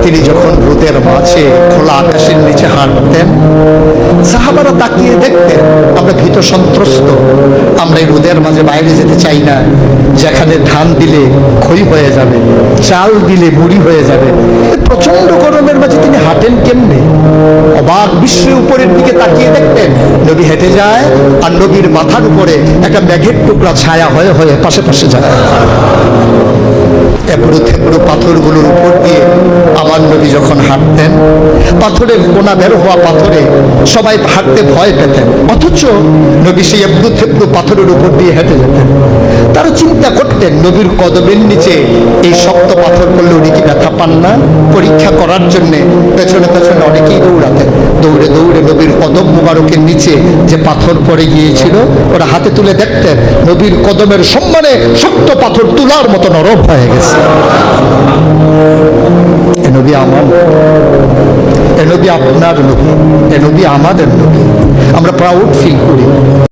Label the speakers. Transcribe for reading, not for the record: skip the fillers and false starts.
Speaker 1: তিনি যখন রোদের মাঝে খোলা আকাশের নিচে হাঁটতেন, সাহাবারা তাকিয়ে দেখতেন আমরা ভীত সন্ত্রস্ত, আমরা এই রোদের মাঝে বাইরে যেতে চাই না, যেখানে ধান দিলে খই হয়ে যাবে, চাল দিলে মুড়ি হয়ে যাবে। প্রচন্ড গরমের মাঝে তিনি হাঁটেন কেমনে? অবাক বিশ্বে উপরের দিকে তাকিয়ে দেখতেন নবী হেঁটে যায়, আর নবীর মাথার উপরে একটা মেঘের টুকরা ছায়া হয়ে হয়ে পাশে পাশে যায়। এবড়ো থেবড়ো পাথরগুলোর উপর দিয়ে আমার নবী যখন হাঁটতেন, পাথরের কোনা বের হওয়া পাথরে সবাই হাঁটতে ভয় পেতেন, অথচ নবী সেই এবড়ো থেবড়ো পাথরের উপর দিয়ে হেঁটে যেতেন। তারা চিন্তা করতেন নবীর কদমের নিচে এই শক্ত পাথর পড়লে উনি কি ব্যথা পান না? পরীক্ষা করার জন্যে পেছনে পেছনে অনেকেই দৌড়াতেন। দৌড়ে দৌড়ে নবীর কদম মুবারকের নিচে যে পাথর পড়ে গিয়েছিল ওরা হাতে তুলে দেখতেন নবীর কদমের সম্মানে শক্ত পাথর তুলার মতো নরম হয়ে গেছে। এ নবী আমার, এ নবী আপনার নবী, এ নবী আমাদের নবী। আমরা প্রাউড ফিল করি।